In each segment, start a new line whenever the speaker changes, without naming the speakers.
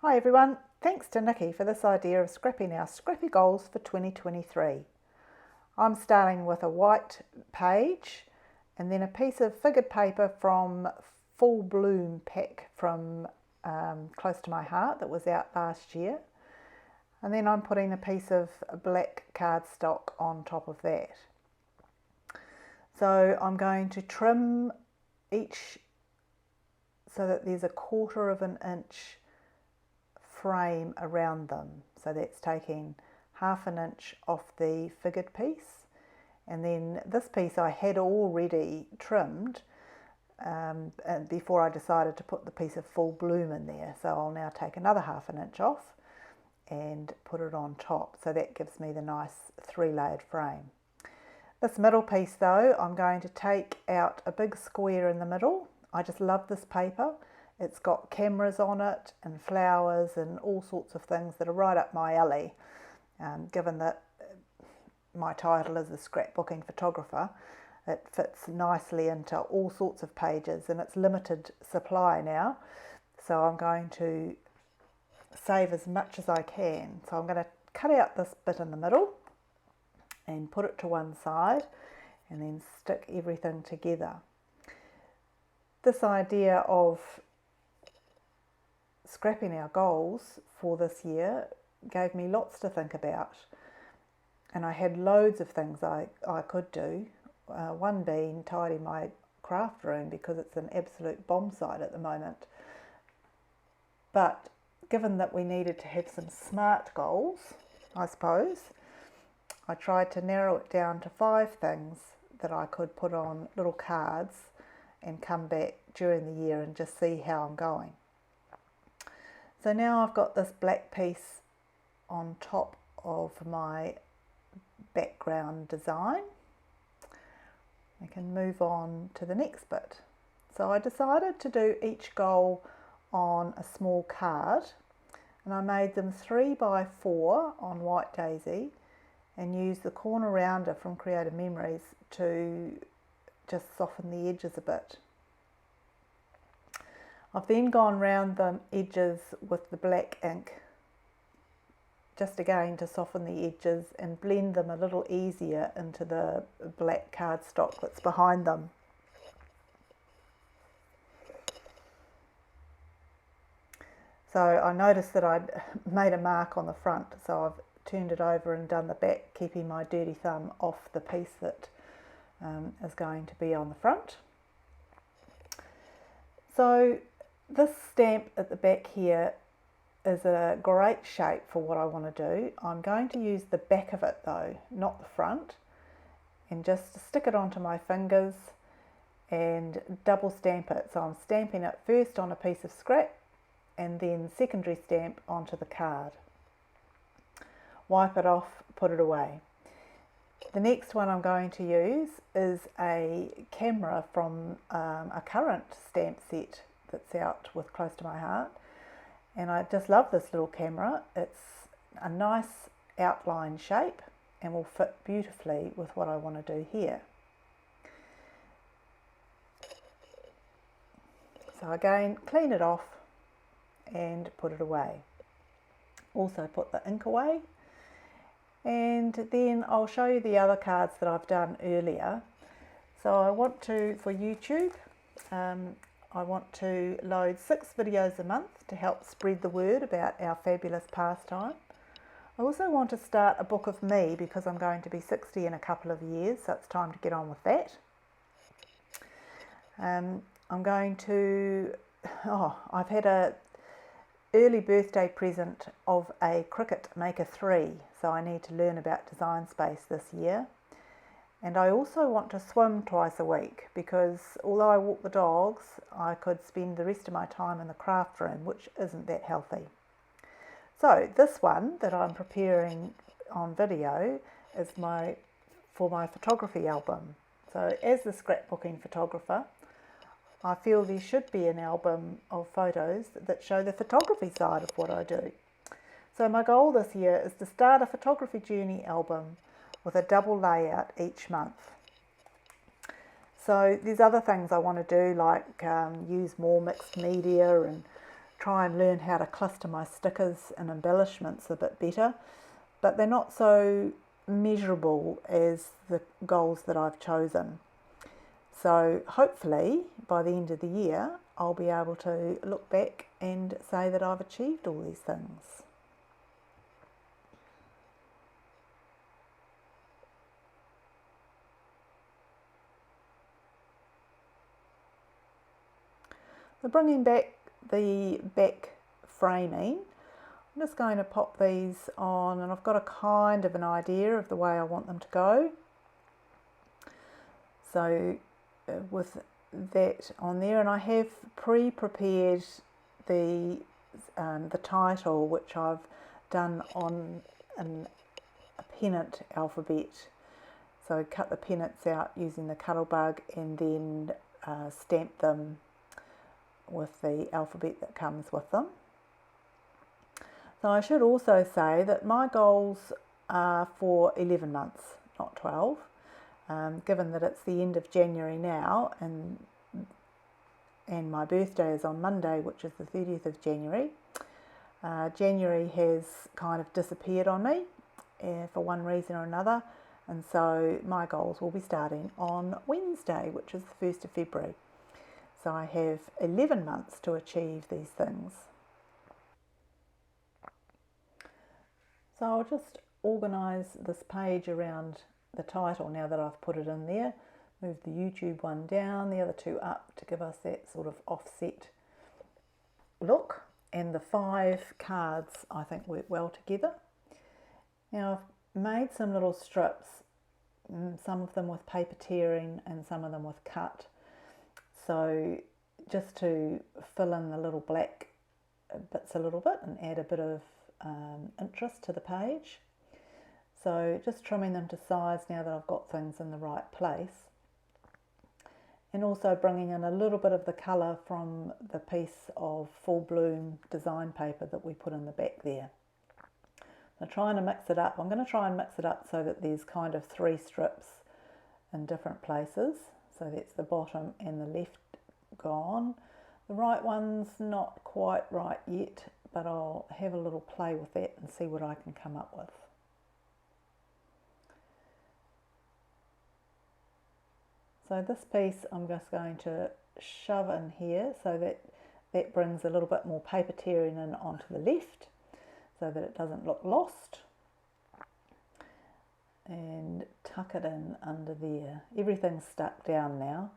Hi everyone, thanks to Nikki for this idea of scrapping our Scrappy Goals for 2023. I'm starting with a white page and then a piece of figured paper from Full Bloom pack from Close to My Heart that was out last year. And then I'm putting a piece of black cardstock on top of that. So I'm going to trim each so that there's a 1/4 of an inch frame around them. So that's taking 1/2 inch off the figured piece, and then this piece I had already trimmed and before I decided to put the piece of Full Bloom in there. So I'll now take another 1/2 inch off and put it on top. So that gives me the nice 3-layered frame. This middle piece though, I'm going to take out a big square in the middle. I just love this paper. It's got cameras on it and flowers and all sorts of things that are right up my alley. Given that my title is a scrapbooking photographer, it fits nicely into all sorts of pages, and it's limited supply now. So I'm going to save as much as I can. So I'm going to cut out this bit in the middle and put it to one side and then stick everything together. This idea of scrapping our goals for this year gave me lots to think about, and I had loads of things I could do. One being tidy my craft room because it's an absolute bomb site at the moment. But given that we needed to have some SMART goals, I suppose, I tried to narrow it down to 5 things that I could put on little cards and come back during the year and just see how I'm going. So now I've got this black piece on top of my background design. I can move on to the next bit. So I decided to do each goal on a small card, and I made them 3 by 4 on white daisy and used the corner rounder from Creative Memories to just soften the edges a bit. I've then gone round the edges with the black ink, just again to soften the edges and blend them a little easier into the black cardstock that's behind them. So I noticed that I'd made a mark on the front, so I've turned it over and done the back, keeping my dirty thumb off the piece that is going to be on the front. So this stamp at the back here is a great shape for what I want to do. I'm going to use the back of it though, not the front, and just stick it onto my fingers and double stamp it. So I'm stamping it first on a piece of scrap and then secondary stamp onto the card. Wipe it off, put it away. The next one I'm going to use is a camera from a current stamp set that's out with Close to My Heart, and I just love this little camera. It's a nice outline shape and will fit beautifully with what I want to do here. So again, clean it off and put it away. Also put the ink away, and then I'll show you the other cards that I've done earlier. So I want to, for YouTube, I want to load 6 videos a month to help spread the word about our fabulous pastime. I also want to start a book of me because I'm going to be 60 in a couple of years, so it's time to get on with that. I'm going to, I've had a early birthday present of a Cricut Maker 3, so I need to learn about Design Space this year. And I also want to swim twice a week because although I walk the dogs, I could spend the rest of my time in the craft room, which isn't that healthy. So this one that I'm preparing on video is for my photography album. So as the scrapbooking photographer, I feel there should be an album of photos that show the photography side of what I do. So my goal this year is to start a photography journey album with a double layout each month. So there's other things I want to do, like use more mixed media and try and learn how to cluster my stickers and embellishments a bit better, but they're not so measurable as the goals that I've chosen. So hopefully by the end of the year I'll be able to look back and say that I've achieved all these things. So bringing back the back framing, I'm just going to pop these on, and I've got a kind of an idea of the way I want them to go. So with that on there, and I have pre-prepared the title, which I've done on a pennant alphabet. So cut the pennants out using the Cuttlebug and then stamp them with the alphabet that comes with them. So I should also say that my goals are for 11 months, not 12. Given that it's the end of January now, and my birthday is on Monday, which is the 30th of January. January has kind of disappeared on me for one reason or another, and so my goals will be starting on Wednesday, which is the 1st of February. So I have 11 months to achieve these things. So I'll just organise this page around the title now that I've put it in there. Move the YouTube one down, the other two up to give us that sort of offset look. And the 5 cards I think work well together. Now I've made some little strips, some of them with paper tearing and some of them with cut. So just to fill in the little black bits a little bit and add a bit of interest to the page. So just trimming them to size now that I've got things in the right place. And also bringing in a little bit of the colour from the piece of full bloom design paper that we put in the back there. So trying to mix it up. I'm going to try and mix it up so that there's kind of 3 strips in different places. So that's the bottom and the left gone. The right one's not quite right yet, but I'll have a little play with that and see what I can come up with. So this piece I'm just going to shove in here so that that brings a little bit more paper tearing in onto the left so that it doesn't look lost. And tuck it in under there. Everything's stuck down now,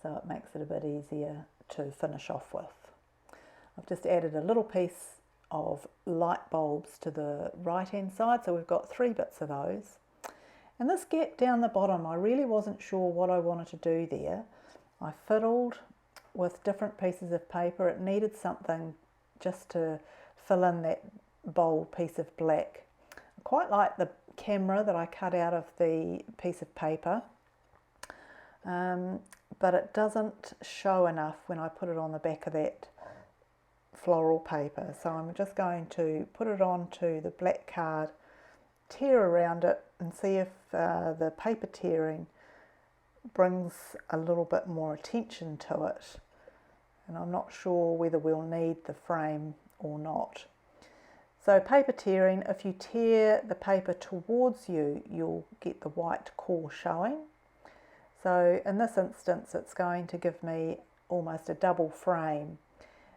so it makes it a bit easier to finish off with. I've just added a little piece of light bulbs to the right hand side, so we've got 3 bits of those. And this gap down the bottom, I really wasn't sure what I wanted to do there. I fiddled with different pieces of paper. It needed something just to fill in that bold piece of black. I quite like the camera that I cut out of the piece of paper, but it doesn't show enough when I put it on the back of that floral paper. So I'm just going to put it onto the black card, tear around it and see if the paper tearing brings a little bit more attention to it. And I'm not sure whether we'll need the frame or not. So paper tearing, if you tear the paper towards you, you'll get the white core showing. So in this instance, it's going to give me almost a double frame,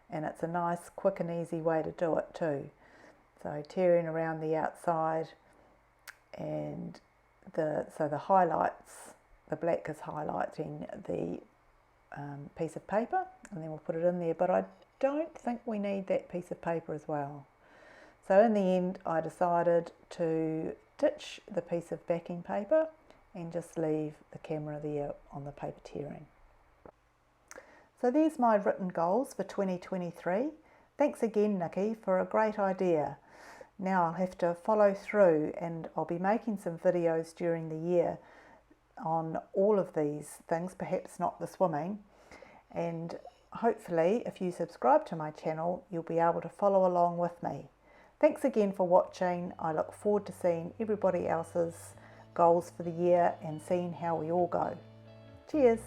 and it's a nice, quick and easy way to do it too. So tearing around the outside, and so the highlights, the black is highlighting the piece of paper, and then we'll put it in there. But I don't think we need that piece of paper as well. So in the end, I decided to ditch the piece of backing paper and just leave the camera there on the paper tearing. So there's my written goals for 2023. Thanks again, Nikki, for a great idea. Now I'll have to follow through, and I'll be making some videos during the year on all of these things, perhaps not the swimming. And hopefully, if you subscribe to my channel, you'll be able to follow along with me. Thanks again for watching. I look forward to seeing everybody else's goals for the year and seeing how we all go. Cheers!